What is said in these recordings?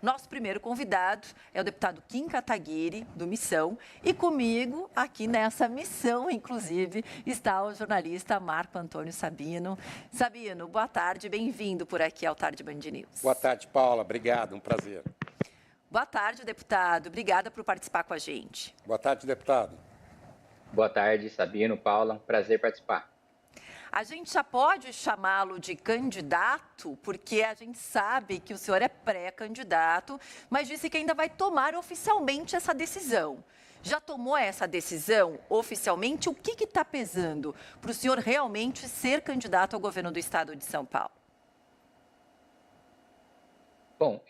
Nosso primeiro convidado é o deputado Kim Kataguiri, do Missão, e comigo, aqui nessa missão, inclusive, está o jornalista Marco Antônio Sabino. Sabino, boa tarde, bem-vindo por aqui ao Tarde Band News. Boa tarde, Paula, obrigado, um prazer. Boa tarde, deputado, obrigada por participar com a gente. Boa tarde, deputado. Boa tarde, Sabino, Paula, prazer participar. A gente já pode chamá-lo de candidato, porque a gente sabe que o senhor é pré-candidato, mas disse que ainda vai tomar oficialmente essa decisão. Já tomou essa decisão oficialmente? O que está pesando para o senhor realmente ser candidato ao governo do estado de São Paulo? Bom,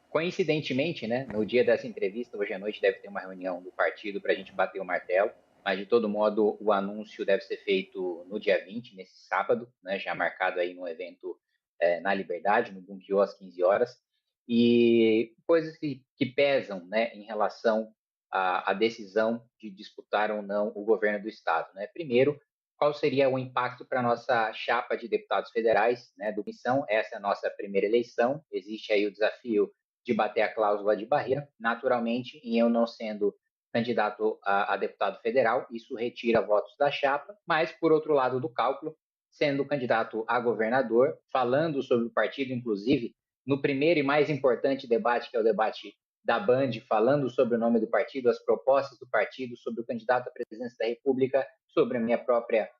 coincidentemente, né, no dia dessa entrevista, hoje à noite deve ter uma reunião do partido para a gente bater o martelo. Mas, de todo modo, o anúncio deve ser feito no dia 20, nesse sábado, né, já marcado aí no evento na Liberdade, no Bunkiô, às 15 horas. E coisas que pesam, né, em relação à decisão de disputar ou não o governo do Estado. Né? Primeiro, qual seria o impacto para a nossa chapa de deputados federais, né, do Missão? Essa é a nossa primeira eleição. Existe aí o desafio de bater a cláusula de barreira. Naturalmente, em eu não sendo candidato a deputado federal, isso retira votos da chapa, mas, por outro lado do cálculo, sendo candidato a governador, falando sobre o partido, inclusive, no primeiro e mais importante debate, que é o debate da Band, falando sobre o nome do partido, as propostas do partido, sobre o candidato à presidência da República, sobre a minha própria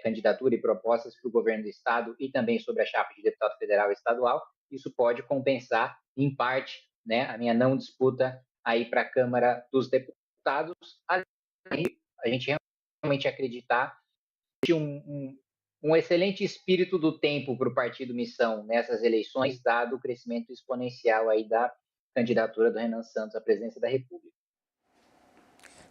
candidatura e propostas para o governo do Estado e também sobre a chapa de deputado federal e estadual, isso pode compensar, em parte, né, a minha não disputa aí para a Câmara dos Deputados, a gente realmente acreditar que um excelente espírito do tempo para o Partido Missão nessas eleições, dado o crescimento exponencial aí da candidatura do Renan Santos à presidência da República.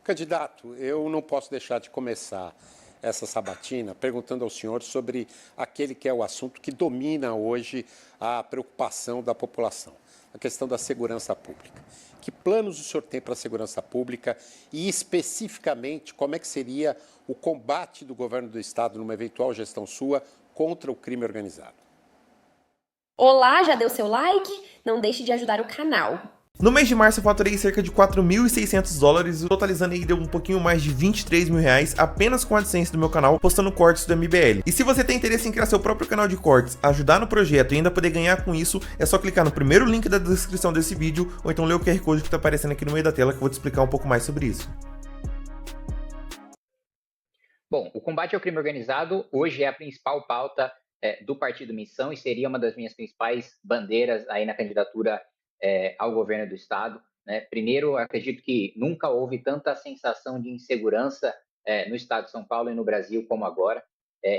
Candidato, eu não posso deixar de começar essa sabatina perguntando ao senhor sobre aquele que é o assunto que domina hoje a preocupação da população, a questão da segurança pública. Que planos o senhor tem para a segurança pública e, especificamente, como é que seria o combate do governo do Estado numa eventual gestão sua contra o crime organizado? Olá, já deu seu like? Não deixe de ajudar o canal. No mês de março eu faturei cerca de $4.600, totalizando aí deu um pouquinho mais de R$23 mil apenas com a AdSense do meu canal, postando cortes do MBL. E se você tem interesse em criar seu próprio canal de cortes, ajudar no projeto e ainda poder ganhar com isso, é só clicar no primeiro link da descrição desse vídeo ou então ler o QR Code que está aparecendo aqui no meio da tela que eu vou te explicar um pouco mais sobre isso. Bom, o combate ao crime organizado hoje é a principal pauta do Partido Missão e seria uma das minhas principais bandeiras aí na candidatura ao governo do Estado. Né? Primeiro, acredito que nunca houve tanta sensação de insegurança no Estado de São Paulo e no Brasil como agora.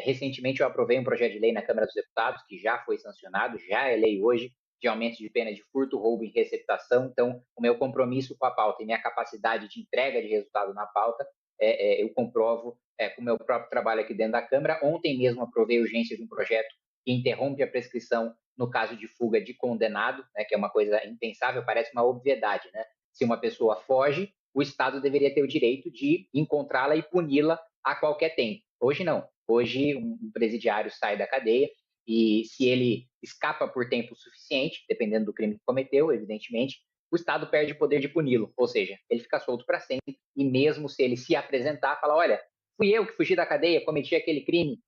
Recentemente, eu aprovei um projeto de lei na Câmara dos Deputados, que já foi sancionado, já é lei hoje, de aumento de pena de furto, roubo e receptação. Então, o meu compromisso com a pauta e minha capacidade de entrega de resultado na pauta, eu comprovo com o meu próprio trabalho aqui dentro da Câmara. Ontem mesmo aprovei a urgência de um projeto que interrompe a prescrição no caso de fuga de condenado, né, que é uma coisa impensável, parece uma obviedade, né? Se uma pessoa foge, o Estado deveria ter o direito de encontrá-la e puni-la a qualquer tempo. Hoje não. Hoje um presidiário sai da cadeia e se ele escapa por tempo suficiente, dependendo do crime que cometeu, evidentemente, o Estado perde o poder de puni-lo, ou seja, ele fica solto para sempre e mesmo se ele se apresentar, falar, olha, fui eu que fugi da cadeia, cometi aquele crime,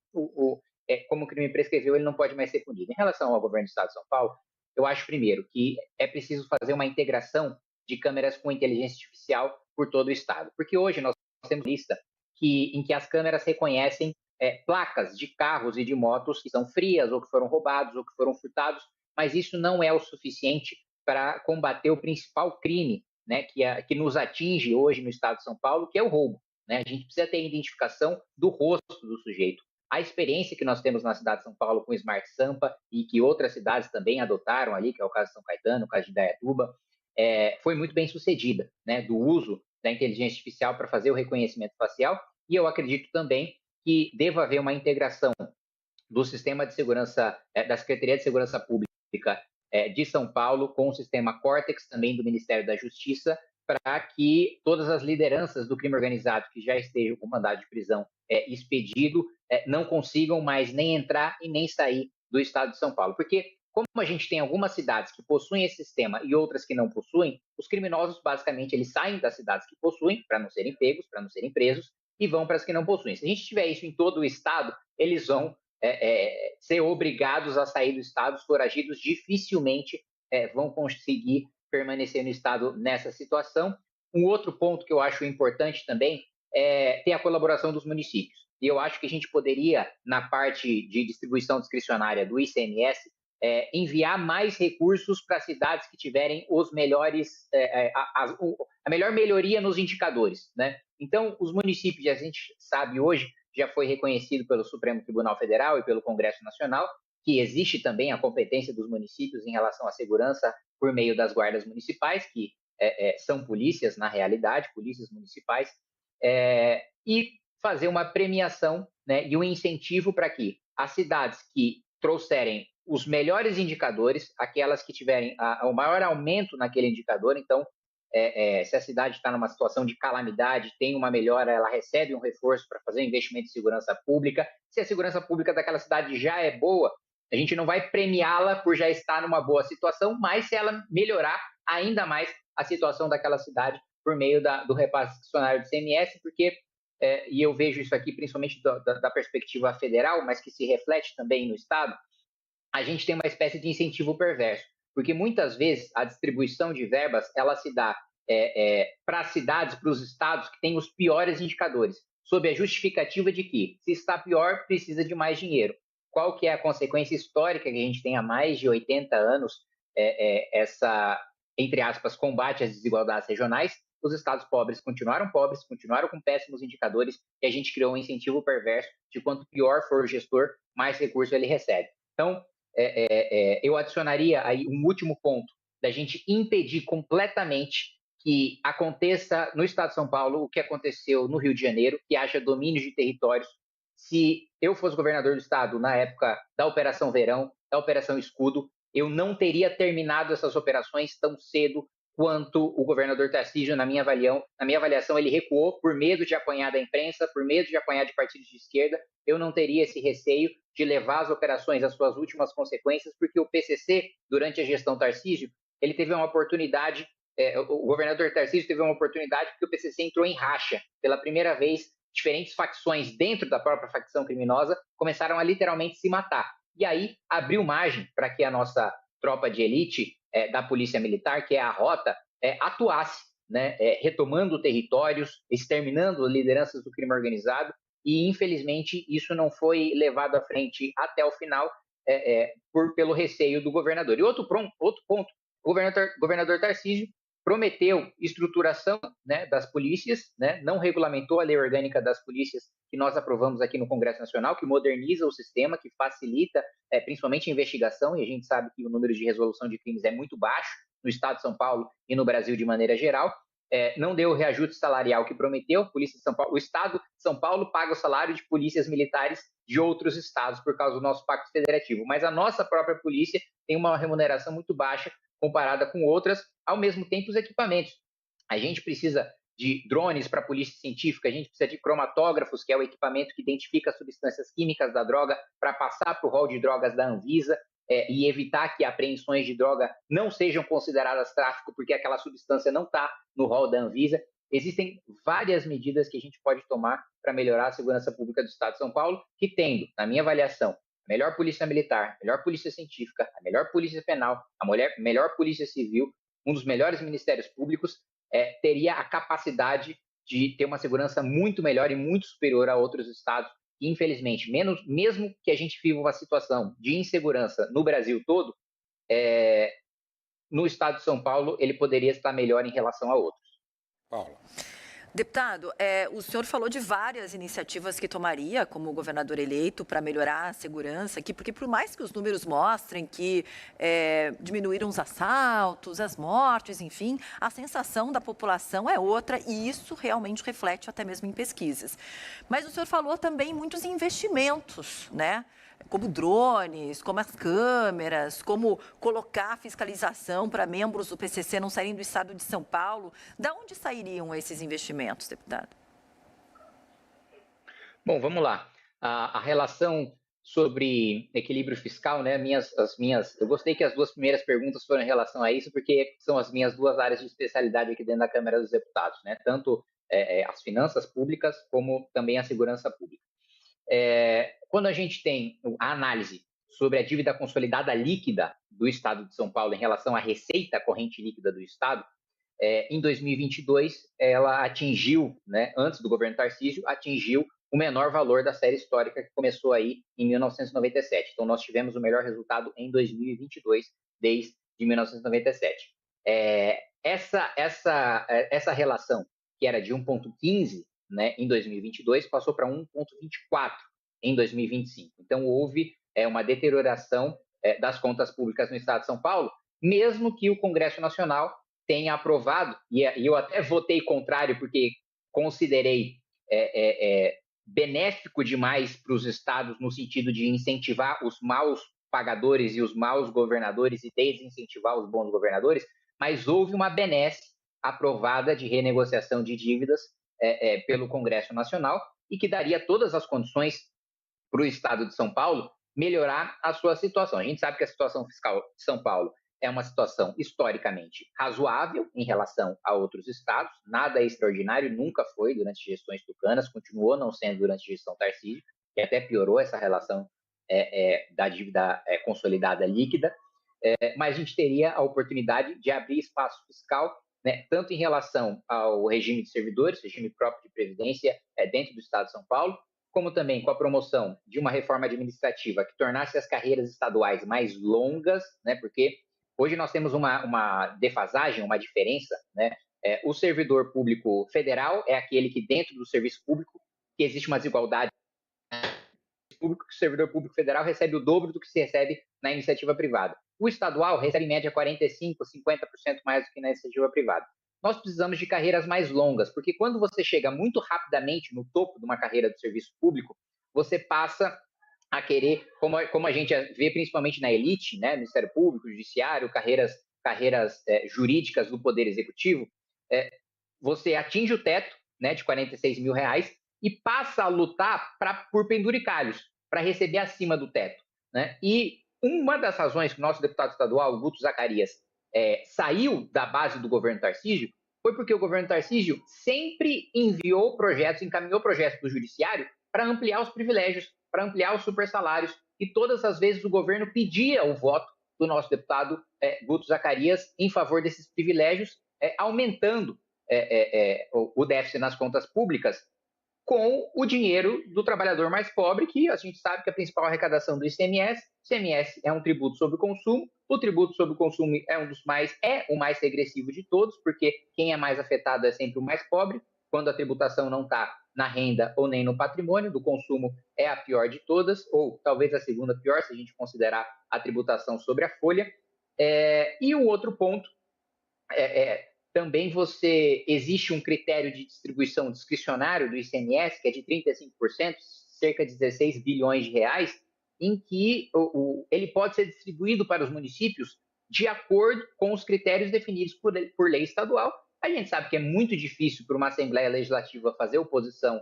como o crime prescreveu, ele não pode mais ser punido. Em relação ao governo do Estado de São Paulo, eu acho, primeiro, que é preciso fazer uma integração de câmeras com inteligência artificial por todo o Estado. Porque hoje nós temos lista em que as câmeras reconhecem placas de carros e de motos que são frias, ou que foram roubados, ou que foram furtados, mas isso não é o suficiente para combater o principal crime, né, que nos atinge hoje no Estado de São Paulo, que é o roubo. Né? A gente precisa ter a identificação do rosto do sujeito. A experiência que nós temos na cidade de São Paulo com o Smart Sampa e que outras cidades também adotaram ali, que é o caso de São Caetano, o caso de Indaiatuba, foi muito bem sucedida, né, do uso da inteligência artificial para fazer o reconhecimento facial, e eu acredito também que deva haver uma integração do sistema de segurança, da Secretaria de Segurança Pública de São Paulo com o sistema Cortex, também do Ministério da Justiça, para que todas as lideranças do crime organizado que já estejam com mandado de prisão expedido não consigam mais nem entrar e nem sair do Estado de São Paulo. Porque como a gente tem algumas cidades que possuem esse sistema e outras que não possuem, os criminosos, basicamente, eles saem das cidades que possuem, para não serem pegos, para não serem presos, e vão para as que não possuem. Se a gente tiver isso em todo o estado, eles vão ser obrigados a sair do estado, os foragidos dificilmente vão conseguir permanecer no estado nessa situação. Um outro ponto que eu acho importante também é ter a colaboração dos municípios. E eu acho que a gente poderia, na parte de distribuição discricionária do ICMS, enviar mais recursos para cidades que tiverem os melhores, a melhor melhoria nos indicadores, né? Então, os municípios, a gente sabe hoje, já foi reconhecido pelo Supremo Tribunal Federal e pelo Congresso Nacional, que existe também a competência dos municípios em relação à segurança por meio das guardas municipais, que são polícias, na realidade, polícias municipais, e fazer uma premiação, né, e um incentivo para que as cidades que trouxerem os melhores indicadores, aquelas que tiverem o maior aumento naquele indicador, então, se a cidade está numa situação de calamidade, tem uma melhora, ela recebe um reforço para fazer um investimento em segurança pública. Se a segurança pública daquela cidade já é boa, a gente não vai premiá-la por já estar numa boa situação, mas se ela melhorar ainda mais a situação daquela cidade por meio do repasse discricionário do ICMS, porque, e eu vejo isso aqui principalmente da perspectiva federal, mas que se reflete também no Estado, a gente tem uma espécie de incentivo perverso, porque muitas vezes a distribuição de verbas ela se dá para as cidades, para os estados que têm os piores indicadores, sob a justificativa de que, se está pior, precisa de mais dinheiro. Qual que é a consequência histórica que a gente tem há mais de 80 anos, essa, entre aspas, combate às desigualdades regionais? Os estados pobres, continuaram com péssimos indicadores, e a gente criou um incentivo perverso de quanto pior for o gestor, mais recurso ele recebe. Então, eu adicionaria aí um último ponto, da gente impedir completamente que aconteça no estado de São Paulo o que aconteceu no Rio de Janeiro, que haja domínio de territórios. Se eu fosse governador do estado na época da Operação Verão, da Operação Escudo, eu não teria terminado essas operações tão cedo quanto o governador Tarcísio, na minha avaliação, ele recuou por medo de apanhar da imprensa, por medo de apanhar de partidos de esquerda. Eu não teria esse receio de levar as operações às suas últimas consequências, porque o PCC, durante a gestão Tarcísio, ele teve uma oportunidade, o governador Tarcísio teve uma oportunidade porque o PCC entrou em racha. Pela primeira vez, diferentes facções dentro da própria facção criminosa começaram a literalmente se matar. E aí abriu margem para que a nossa tropa de elite da Polícia Militar, que é a Rota, atuasse, né, retomando territórios, exterminando lideranças do crime organizado, e infelizmente isso não foi levado à frente até o final pelo receio do governador. E outro ponto, o governador Tarcísio prometeu estruturação, né, das polícias, né, não regulamentou a lei orgânica das polícias que nós aprovamos aqui no Congresso Nacional, que moderniza o sistema, que facilita principalmente a investigação, e a gente sabe que o número de resolução de crimes é muito baixo no estado de São Paulo e no Brasil de maneira geral. Não deu o reajuste salarial que prometeu. Polícia de São Paulo, o estado de São Paulo paga o salário de polícias militares de outros estados por causa do nosso pacto federativo, mas a nossa própria polícia tem uma remuneração muito baixa comparada com outras, ao mesmo tempo os equipamentos. A gente precisa de drones para a polícia científica, a gente precisa de cromatógrafos, que é o equipamento que identifica as substâncias químicas da droga, para passar para o rol de drogas da Anvisa e evitar que apreensões de droga não sejam consideradas tráfico, porque aquela substância não está no rol da Anvisa. Existem várias medidas que a gente pode tomar para melhorar a segurança pública do Estado de São Paulo, que tendo, na minha avaliação, a melhor polícia militar, a melhor polícia científica, a melhor polícia penal, a melhor polícia civil, um dos melhores ministérios públicos, teria a capacidade de ter uma segurança muito melhor e muito superior a outros estados. E, infelizmente, mesmo que a gente viva uma situação de insegurança no Brasil todo, no estado de São Paulo ele poderia estar melhor em relação a outros. Paula. Deputado, o senhor falou de várias iniciativas que tomaria como governador eleito para melhorar a segurança aqui, porque por mais que os números mostrem que diminuíram os assaltos, as mortes, enfim, a sensação da população é outra e isso realmente reflete até mesmo em pesquisas. Mas o senhor falou também em muitos investimentos, né? Como drones, como as câmeras, como colocar fiscalização para membros do PCC não saírem do estado de São Paulo. Da onde sairiam esses investimentos, deputado? Bom, vamos lá. A relação sobre equilíbrio fiscal, né? Eu gostei que as duas primeiras perguntas foram em relação a isso, porque são as minhas duas áreas de especialidade aqui dentro da Câmara dos Deputados, né? Tanto as finanças públicas como também a segurança pública. Quando a gente tem a análise sobre a dívida consolidada líquida do Estado de São Paulo em relação à receita corrente líquida do Estado, em 2022, ela atingiu, né, antes do governo Tarcísio, atingiu o menor valor da série histórica que começou aí em 1997. Então, nós tivemos o melhor resultado em 2022, desde 1997. Essa relação, que era de 1,15, né, em 2022, passou para 1,24 em 2025. Então, houve uma deterioração das contas públicas no Estado de São Paulo, mesmo que o Congresso Nacional tenha aprovado, e eu até votei contrário, porque considerei benéfico demais para os estados no sentido de incentivar os maus pagadores e os maus governadores e desincentivar os bons governadores, mas houve uma benesse aprovada de renegociação de dívidas pelo Congresso Nacional e que daria todas as condições para o Estado de São Paulo melhorar a sua situação. A gente sabe que a situação fiscal de São Paulo é uma situação historicamente razoável em relação a outros estados, nada extraordinário, nunca foi durante gestões tucanas, continuou não sendo durante a gestão Tarcísio, que até piorou essa relação da dívida consolidada líquida, mas a gente teria a oportunidade de abrir espaço fiscal, né, tanto em relação ao regime de servidores, regime próprio de previdência dentro do Estado de São Paulo, como também com a promoção de uma reforma administrativa que tornasse as carreiras estaduais mais longas, né, porque hoje nós temos uma defasagem, uma diferença, né? O servidor público federal é aquele que, dentro do serviço público, que existe uma desigualdade público, que o servidor público federal recebe o dobro do que se recebe na iniciativa privada. O estadual recebe, em média, 45%, 50% mais do que na iniciativa privada. Nós precisamos de carreiras mais longas, porque quando você chega muito rapidamente no topo de uma carreira do serviço público, você passa a querer, como a gente vê principalmente na elite, né, Ministério Público, Judiciário, carreiras jurídicas do Poder Executivo, você atinge o teto, né, de R$46 mil e passa a lutar por penduricalhos, para receber acima do teto, né? E uma das razões que o nosso deputado estadual, Guto Zacarias, saiu da base do governo Tarcísio foi porque o governo Tarcísio sempre encaminhou projetos do Judiciário para ampliar os privilégios, para ampliar os supersalários, e todas as vezes o governo pedia o voto do nosso deputado Guto Zacarias em favor desses privilégios, aumentando o déficit nas contas públicas com o dinheiro do trabalhador mais pobre, que a gente sabe que a principal arrecadação do ICMS é um tributo sobre o consumo, o tributo sobre o consumo é o mais regressivo de todos, porque quem é mais afetado é sempre o mais pobre, quando a tributação não está na renda ou nem no patrimônio, do consumo é a pior de todas, ou talvez a segunda pior, se a gente considerar a tributação sobre a folha. E o outro ponto, também existe um critério de distribuição discricionário do ICMS, que é de 35%, cerca de 16 bilhões de reais, em que ele pode ser distribuído para os municípios de acordo com os critérios definidos por lei estadual. A gente sabe que é muito difícil para uma Assembleia Legislativa fazer oposição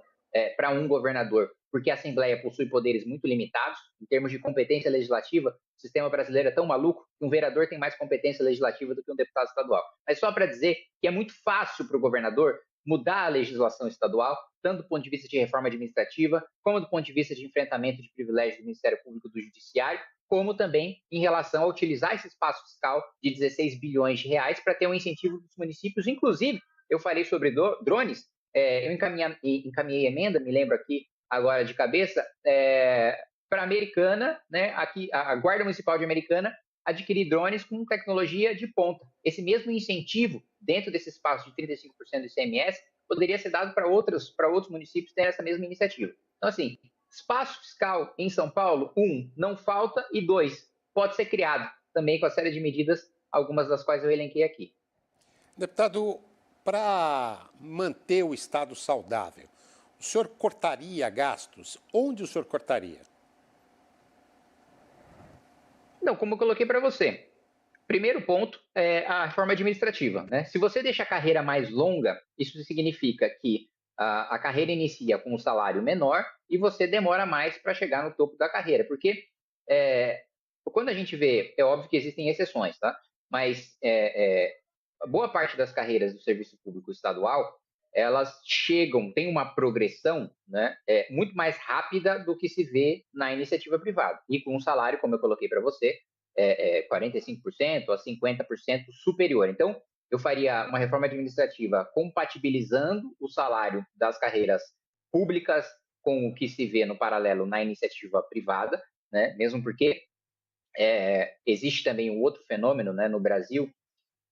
para um governador, porque a Assembleia possui poderes muito limitados. Em termos de competência legislativa, o sistema brasileiro é tão maluco que um vereador tem mais competência legislativa do que um deputado estadual. Mas só para dizer que é muito fácil para o governador mudar a legislação estadual, tanto do ponto de vista de reforma administrativa, como do ponto de vista de enfrentamento de privilégios do Ministério Público e do Judiciário, como também em relação a utilizar esse espaço fiscal de 16 bilhões de reais para ter um incentivo dos municípios. Inclusive, eu falei sobre drones, eu encaminhei emenda, me lembro aqui agora de cabeça, para a Americana, né, aqui, a Guarda Municipal de Americana, adquirir drones com tecnologia de ponta. Esse mesmo incentivo, dentro desse espaço de 35% do ICMS, poderia ser dado para outros municípios terem essa mesma iniciativa. Então, assim, espaço fiscal em São Paulo, 1, não falta, e 2, pode ser criado, também com a série de medidas, algumas das quais eu elenquei aqui. Deputado, para manter o Estado saudável, o senhor cortaria gastos? Onde o senhor cortaria? Não, como eu coloquei para você, primeiro ponto é a reforma administrativa, né? Se você deixa a carreira mais longa, isso significa que a carreira inicia com um salário menor e você demora mais para chegar no topo da carreira, porque quando a gente vê, é óbvio que existem exceções, tá? Mas boa parte das carreiras do serviço público estadual, elas tem uma progressão, né, muito mais rápida do que se vê na iniciativa privada. E com um salário, como eu coloquei para você, 45% a 50% superior. Então, eu faria uma reforma administrativa compatibilizando o salário das carreiras públicas com o que se vê no paralelo na iniciativa privada, né? Mesmo porque existe também um outro fenômeno, né, no Brasil,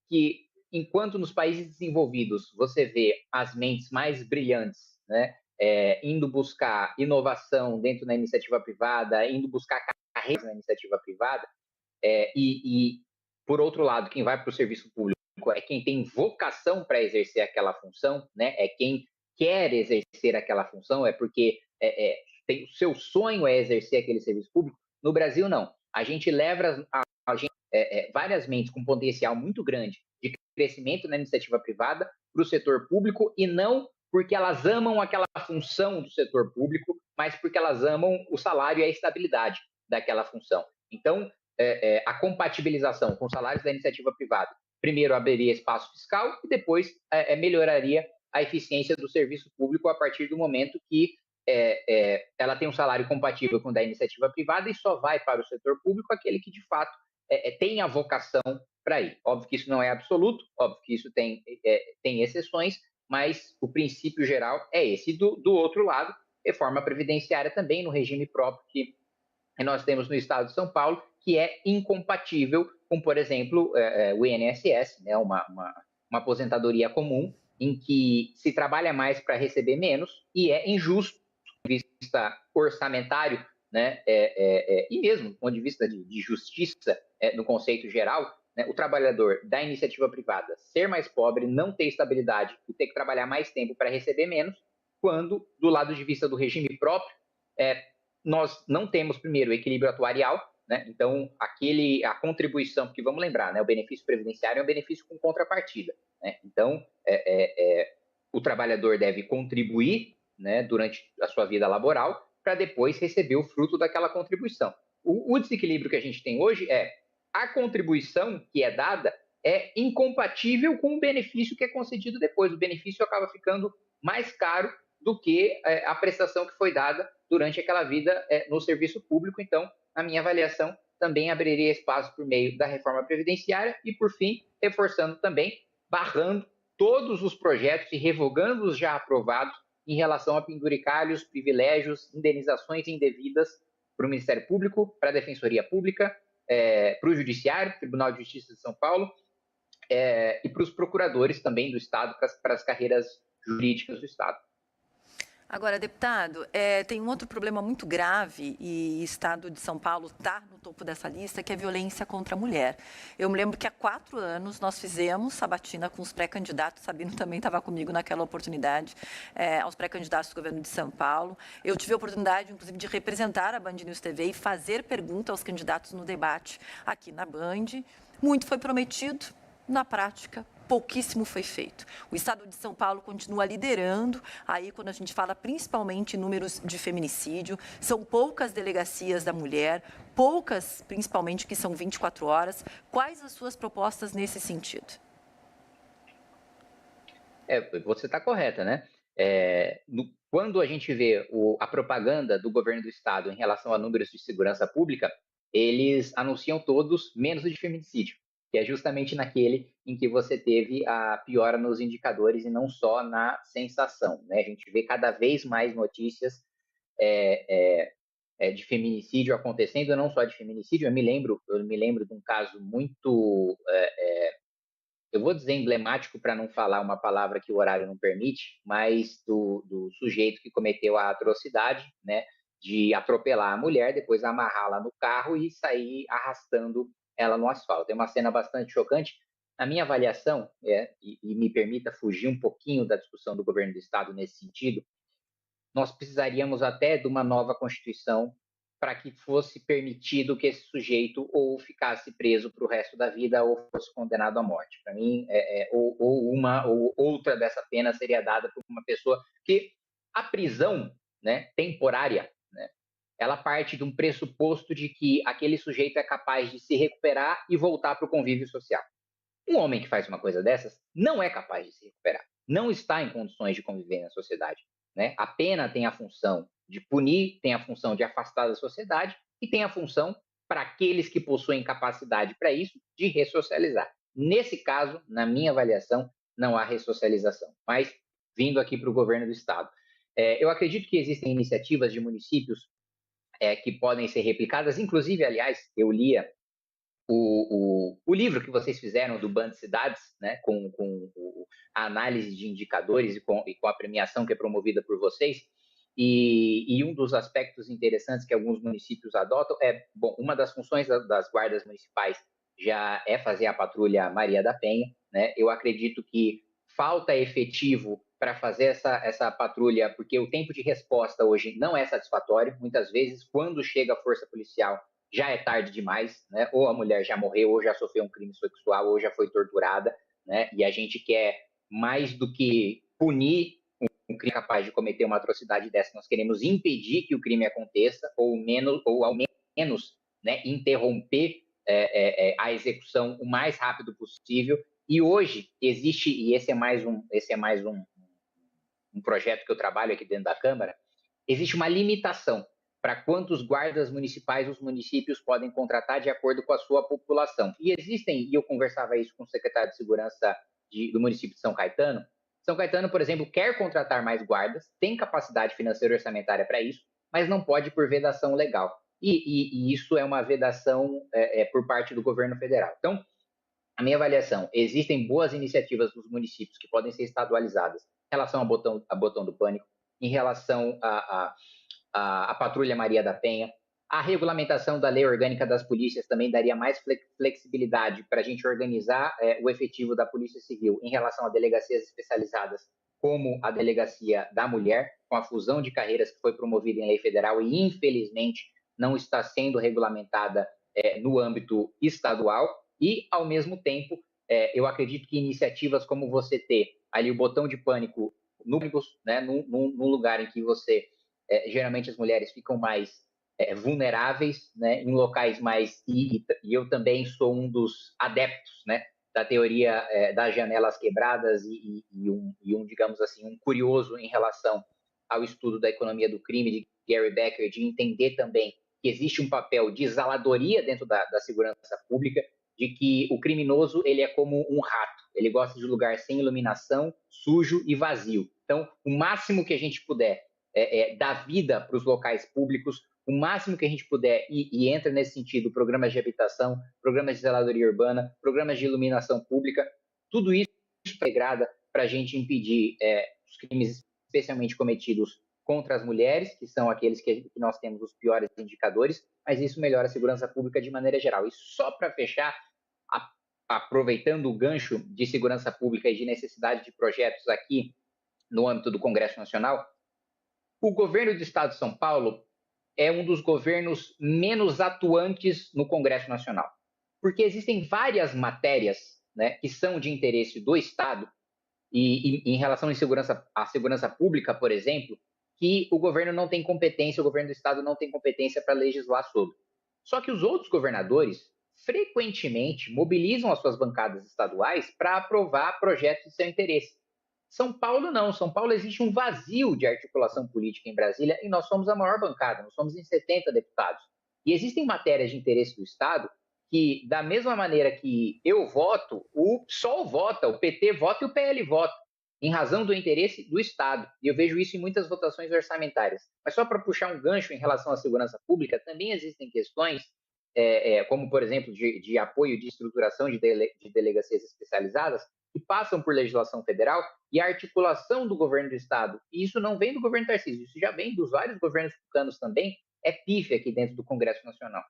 que enquanto nos países desenvolvidos você vê as mentes mais brilhantes, né, indo buscar inovação dentro da iniciativa privada, indo buscar carreiras na iniciativa privada, e por outro lado, quem vai para o serviço público é quem tem vocação para exercer aquela função, né? É quem quer exercer aquela função, é porque o seu sonho é exercer aquele serviço público. No Brasil, não. A gente leva várias mentes com potencial muito grande de crescimento na iniciativa privada para o setor público, e não porque elas amam aquela função do setor público, mas porque elas amam o salário e a estabilidade daquela função. Então, a compatibilização com os salários da iniciativa privada, primeiro abriria espaço fiscal e depois melhoraria a eficiência do serviço público a partir do momento que ela tem um salário compatível com o da iniciativa privada, e só vai para o setor público aquele que, de fato, tem a vocação para ir. Óbvio que isso não é absoluto, óbvio que isso tem exceções, mas o princípio geral é esse. E do outro lado, reforma previdenciária também no regime próprio que nós temos no estado de São Paulo, que é incompatível com, por exemplo, o INSS, né, uma aposentadoria comum, em que se trabalha mais para receber menos, e é injusto do ponto de vista orçamentário, né, e mesmo do ponto de vista de justiça, no conceito geral, né, o trabalhador da iniciativa privada ser mais pobre, não ter estabilidade e ter que trabalhar mais tempo para receber menos, quando, do lado de vista do regime próprio, nós não temos, primeiro, o equilíbrio atuarial, né? Então, a contribuição, porque vamos lembrar, né, o benefício previdenciário é um benefício com contrapartida, né? Então, o trabalhador deve contribuir, né, durante a sua vida laboral para depois receber o fruto daquela contribuição. O desequilíbrio que a gente tem hoje a contribuição que é dada é incompatível com o benefício que é concedido depois. O benefício acaba ficando mais caro do que a prestação que foi dada durante aquela vida no serviço público. Então, a minha avaliação também abriria espaço por meio da reforma previdenciária e, por fim, reforçando também, barrando todos os projetos e revogando os já aprovados em relação a penduricalhos, privilégios, indenizações indevidas para o Ministério Público, para a Defensoria Pública, para o Judiciário, Tribunal de Justiça de São Paulo, e para os procuradores também do Estado, para as carreiras jurídicas do Estado. Agora, deputado, tem um outro problema muito grave, e o Estado de São Paulo está no topo dessa lista, que é a violência contra a mulher. Eu me lembro que há 4 anos nós fizemos sabatina com os pré-candidatos, Sabino também estava comigo naquela oportunidade, aos pré-candidatos do governo de São Paulo. Eu tive a oportunidade, inclusive, de representar a Band News TV e fazer pergunta aos candidatos no debate aqui na Band. Muito foi prometido, na prática, pouquíssimo foi feito. O Estado de São Paulo continua liderando, aí quando a gente fala principalmente em números de feminicídio, são poucas delegacias da mulher, poucas, principalmente, que são 24 horas. Quais as suas propostas nesse sentido? Você está correta, né? Quando a gente vê a propaganda do governo do Estado em relação a números de segurança pública, eles anunciam todos menos o de feminicídio, que é justamente naquele em que você teve a piora nos indicadores e não só na sensação, né? A gente vê cada vez mais notícias de feminicídio acontecendo, não só de feminicídio. Eu me lembro de um caso muito, eu vou dizer emblemático para não falar uma palavra que o horário não permite, mas do sujeito que cometeu a atrocidade, né, de atropelar a mulher, depois amarrá-la no carro e sair arrastando ela no asfalto. É uma cena bastante chocante. A minha avaliação, e me permita fugir um pouquinho da discussão do governo do Estado nesse sentido, nós precisaríamos até de uma nova Constituição para que fosse permitido que esse sujeito ou ficasse preso para o resto da vida ou fosse condenado à morte. Para mim, ou uma ou outra dessa pena seria dada por uma pessoa que a prisão, né, temporária, né, ela parte de um pressuposto de que aquele sujeito é capaz de se recuperar e voltar para o convívio social. Um homem que faz uma coisa dessas não é capaz de se recuperar, não está em condições de conviver na sociedade, né? A pena tem a função de punir, tem a função de afastar da sociedade e tem a função, para aqueles que possuem capacidade para isso, de ressocializar. Nesse caso, na minha avaliação, não há ressocialização. Mas, vindo aqui para o governo do Estado, eu acredito que existem iniciativas de municípios que podem ser replicadas. Inclusive, aliás, eu lia o livro que vocês fizeram do Band Cidades, né, com a análise de indicadores e com a premiação que é promovida por vocês, e um dos aspectos interessantes que alguns municípios adotam bom, uma das funções das guardas municipais já é fazer a patrulha Maria da Penha, né? Eu acredito que falta efetivo para fazer essa patrulha, porque o tempo de resposta hoje não é satisfatório. Muitas vezes, quando chega a força policial, já é tarde demais, né? Ou a mulher já morreu, ou já sofreu um crime sexual, ou já foi torturada, né? E a gente quer, mais do que punir um crime capaz de cometer uma atrocidade dessa, nós queremos impedir que o crime aconteça, ou ao menos, né, interromper a execução o mais rápido possível. E hoje existe, e esse é mais um projeto que eu trabalho aqui dentro da Câmara, existe uma limitação para quantos guardas municipais os municípios podem contratar de acordo com a sua população. E existem, e eu conversava isso com o secretário de Segurança do município de São Caetano. São Caetano, por exemplo, quer contratar mais guardas, tem capacidade financeira e orçamentária para isso, mas não pode por vedação legal. E isso é uma vedação por parte do governo federal. Então, a minha avaliação, existem boas iniciativas dos municípios que podem ser estadualizadas em relação a botão do pânico, em relação a Patrulha Maria da Penha. A regulamentação da lei orgânica das polícias também daria mais flexibilidade para a gente organizar o efetivo da Polícia Civil em relação a delegacias especializadas, como a Delegacia da Mulher, com a fusão de carreiras que foi promovida em lei federal e, infelizmente, não está sendo regulamentada no âmbito estadual. E, ao mesmo tempo, eu acredito que iniciativas como você ter ali o botão de pânico no ônibus, né, num lugar em que você... geralmente as mulheres ficam mais vulneráveis, né, em locais mais... E eu também sou um dos adeptos, né, da teoria das janelas quebradas e digamos assim, um curioso em relação ao estudo da economia do crime de Gary Becker, de entender também que existe um papel de zeladoria dentro da segurança pública, de que o criminoso ele é como um rato, ele gosta de lugar sem iluminação, sujo e vazio. Então, o máximo que a gente puder dar vida para os locais públicos, o máximo que a gente puder, e entra nesse sentido programas de habitação, programas de zeladoria urbana, programas de iluminação pública, tudo isso é integrado para a gente impedir os crimes especialmente cometidos contra as mulheres, que são aqueles que nós temos os piores indicadores, mas isso melhora a segurança pública de maneira geral. E só para fechar, aproveitando o gancho de segurança pública e de necessidade de projetos aqui no âmbito do Congresso Nacional, o governo do Estado de São Paulo é um dos governos menos atuantes no Congresso Nacional, porque existem várias matérias, né, que são de interesse do Estado, e em relação à segurança pública, por exemplo, que o governo não tem competência, o governo do Estado não tem competência para legislar sobre. Só que os outros governadores frequentemente mobilizam as suas bancadas estaduais para aprovar projetos de seu interesse. São Paulo não. São Paulo existe um vazio de articulação política em Brasília e nós somos a maior bancada, nós somos em 70 deputados. E existem matérias de interesse do Estado que, da mesma maneira que eu voto, o PSOL vota, o PT vota e o PL vota, em razão do interesse do Estado. E eu vejo isso em muitas votações orçamentárias. Mas só para puxar um gancho em relação à segurança pública, também existem questões, como, por exemplo, de apoio de estruturação de delegacias especializadas, que passam por legislação federal e a articulação do governo do Estado. E isso não vem do governo Tarcísio, isso já vem dos vários governos tucanos também, é pífia aqui dentro do Congresso Nacional.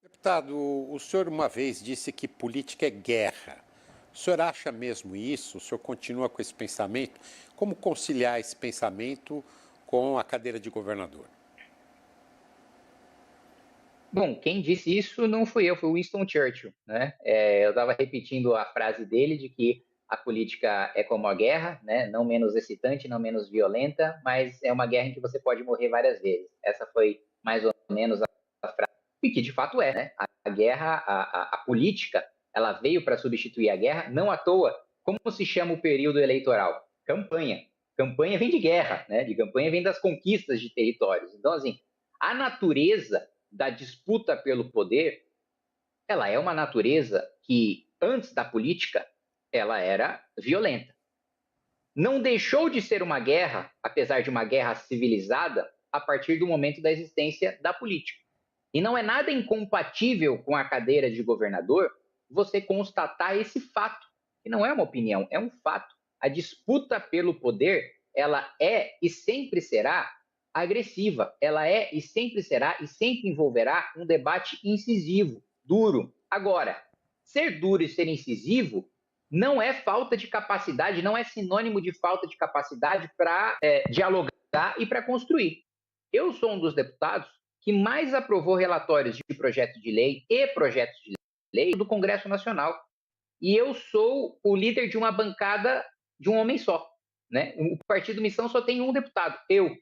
Deputado, o senhor uma vez disse que política é guerra. O senhor acha mesmo isso? O senhor continua com esse pensamento? Como conciliar esse pensamento com a cadeira de governador? Bom, quem disse isso não fui eu, foi Winston Churchill, né? Eu estava repetindo a frase dele de que a política é como a guerra, né? Não menos excitante, não menos violenta, mas é uma guerra em que você pode morrer várias vezes. Essa foi mais ou menos a frase, e que de fato é, né? A guerra, a política, ela veio para substituir a guerra, não à toa. Como se chama o período eleitoral? Campanha. Campanha vem de guerra, né? De campanha vem das conquistas de territórios. Então, assim, a natureza da disputa pelo poder, ela é uma natureza que, antes da política, ela era violenta. Não deixou de ser uma guerra, apesar de uma guerra civilizada, a partir do momento da existência da política. E não é nada incompatível com a cadeira de governador você constatar esse fato, que não é uma opinião, é um fato. A disputa pelo poder, ela é e sempre será agressiva, ela é e sempre será e sempre envolverá um debate incisivo, duro. Agora, ser duro e ser incisivo não é falta de capacidade, não é sinônimo de falta de capacidade para dialogar e para construir. Eu sou um dos deputados que mais aprovou relatórios de projetos de lei e projetos de lei do Congresso Nacional. E eu sou o líder de uma bancada de um homem só. Né? O Partido Missão só tem um deputado, eu.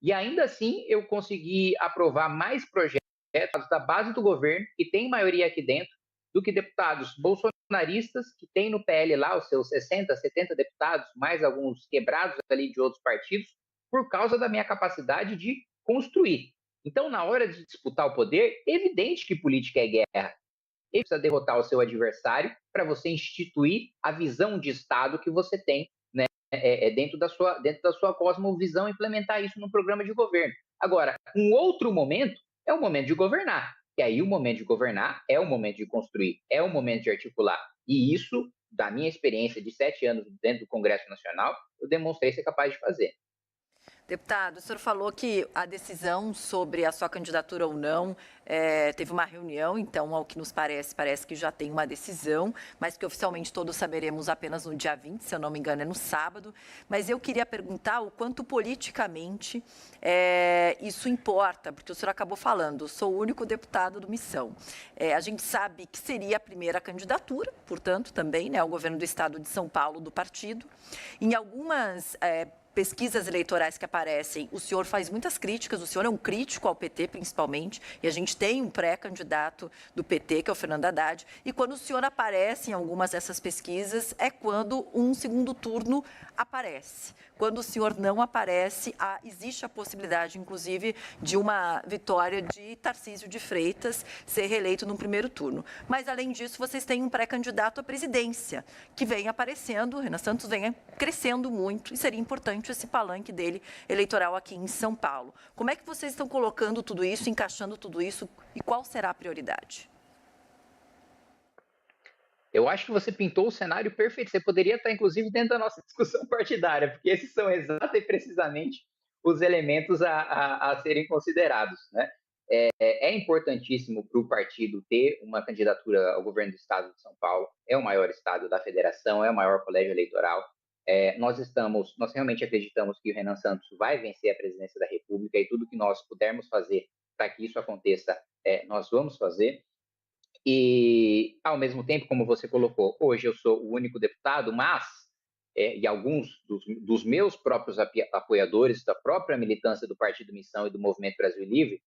E ainda assim eu consegui aprovar mais projetos da base do governo, que tem maioria aqui dentro, do que deputados bolsonaristas, que tem no PL lá os seus 60, 70 deputados, mais alguns quebrados ali de outros partidos, por causa da minha capacidade de construir. Então, na hora de disputar o poder, é evidente que política é guerra. Ele precisa derrotar o seu adversário para você instituir a visão de Estado que você tem, né, dentro da sua cosmovisão, implementar isso no programa de governo. Agora, um outro momento é o momento de governar. E aí o momento de governar é o momento de construir, é o momento de articular. E isso, da minha experiência de 7 anos dentro do Congresso Nacional, eu demonstrei ser capaz de fazer. Deputado, o senhor falou que a decisão sobre a sua candidatura ou não teve uma reunião, então, ao que nos parece que já tem uma decisão, mas que oficialmente todos saberemos apenas no dia 20, se eu não me engano, é no sábado. Mas eu queria perguntar o quanto politicamente isso importa, porque o senhor acabou falando, sou o único deputado do Missão. A gente sabe que seria a primeira candidatura, portanto, também, né, ao governo do Estado de São Paulo, do partido. Em algumas pesquisas eleitorais que aparecem, o senhor faz muitas críticas, o senhor é um crítico ao PT, principalmente, e a gente tem um pré-candidato do PT, que é o Fernando Haddad, e quando o senhor aparece em algumas dessas pesquisas, é quando um segundo turno aparece. Quando o senhor não aparece, existe a possibilidade, inclusive, de uma vitória de Tarcísio de Freitas ser reeleito no primeiro turno. Mas, além disso, vocês têm um pré-candidato à presidência, que vem aparecendo, Renan Santos vem crescendo muito, e seria importante esse palanque dele eleitoral aqui em São Paulo. Como é que vocês estão colocando tudo isso, encaixando tudo isso, e qual será a prioridade? Eu acho que você pintou o cenário perfeito. Você poderia estar, inclusive, dentro da nossa discussão partidária, porque esses são exata e precisamente os elementos a serem considerados. Né? É importantíssimo para o partido ter uma candidatura ao governo do Estado de São Paulo. É o maior estado da federação, é o maior colégio eleitoral. Nós realmente acreditamos que o Renan Santos vai vencer a presidência da República e tudo que nós pudermos fazer para que isso aconteça, nós vamos fazer. E, ao mesmo tempo, como você colocou, hoje eu sou o único deputado, mas, e alguns dos meus próprios apoiadores, da própria militância do Partido Missão e do Movimento Brasil Livre,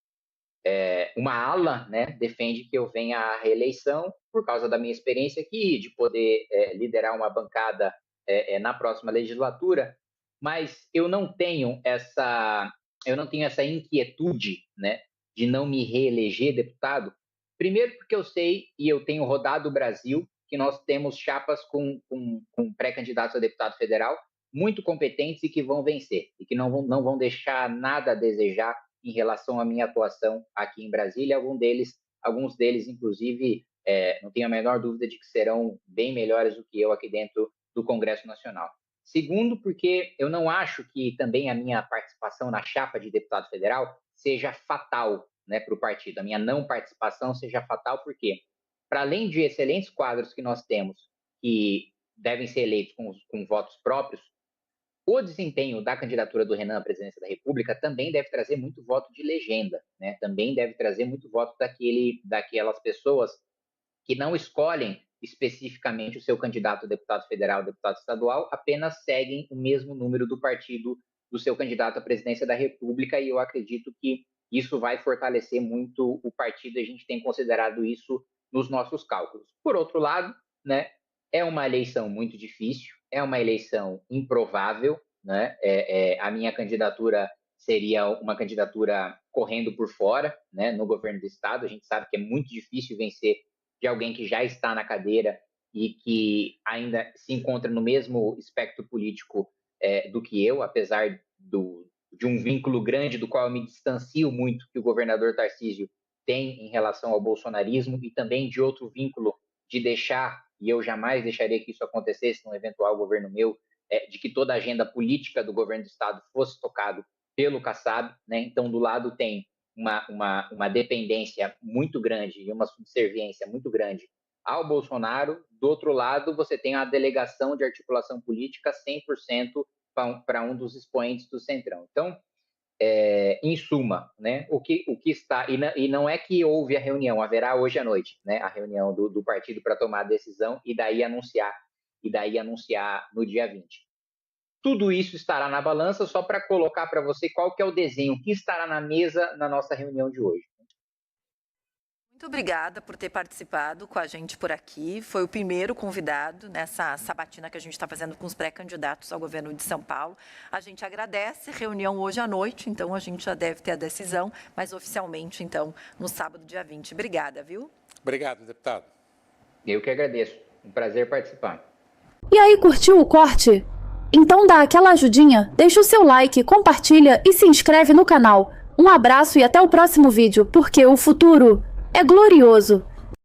uma ala, né, defende que eu venha à reeleição por causa da minha experiência aqui, de poder liderar uma bancada na próxima legislatura, mas eu não tenho essa inquietude, né, de não me reeleger deputado. Primeiro porque eu sei, e eu tenho rodado o Brasil, que nós temos chapas com pré-candidatos a deputado federal muito competentes e que vão vencer, e que não vão deixar nada a desejar em relação à minha atuação aqui em Brasília. Alguns deles, inclusive, não tenho a menor dúvida de que serão bem melhores do que eu aqui dentro do Congresso Nacional. Segundo, porque eu não acho que também a minha participação na chapa de deputado federal seja fatal, né, para o partido. A minha não participação seja fatal, porque, para além de excelentes quadros que nós temos, que devem ser eleitos com votos próprios, O desempenho da candidatura do Renan à presidência da República também deve trazer muito voto de legenda, né? Também deve trazer muito voto daquelas pessoas que não escolhem especificamente o seu candidato a deputado federal, deputado estadual, apenas seguem o mesmo número do partido do seu candidato à presidência da República, e eu acredito que isso vai fortalecer muito o partido, a gente tem considerado isso nos nossos cálculos. Por outro lado, né, é uma eleição muito difícil, é uma eleição improvável, né? A minha candidatura seria uma candidatura correndo por fora, né, no governo do estado. A gente sabe que é muito difícil vencer de alguém que já está na cadeira e que ainda se encontra no mesmo espectro político do que eu, apesar de um vínculo grande do qual eu me distancio muito que o governador Tarcísio tem em relação ao bolsonarismo, e também de outro vínculo de deixar, e eu jamais deixaria que isso acontecesse num eventual governo meu, de que toda a agenda política do governo do estado fosse tocado pelo Kassab, né? Então, do lado tem uma dependência muito grande e uma subserviência muito grande ao Bolsonaro. Do outro lado, você tem a delegação de articulação política 100% para um dos expoentes do Centrão. Então, em suma, né, o que está... E não é que houve a reunião, haverá hoje à noite, né, a reunião do partido para tomar a decisão e daí anunciar no dia 20. Tudo isso estará na balança, só para colocar para você qual que é o desenho que estará na mesa na nossa reunião de hoje. Muito obrigada por ter participado com a gente por aqui. Foi o primeiro convidado nessa sabatina que a gente está fazendo com os pré-candidatos ao governo de São Paulo. A gente agradece, reunião hoje à noite, então a gente já deve ter a decisão, mas oficialmente, então, no sábado, dia 20. Obrigada, viu? Obrigado, deputado. Eu que agradeço. Um prazer participar. E aí, curtiu o corte? Então dá aquela ajudinha, deixa o seu like, compartilha e se inscreve no canal. Um abraço e até o próximo vídeo, porque o futuro é glorioso.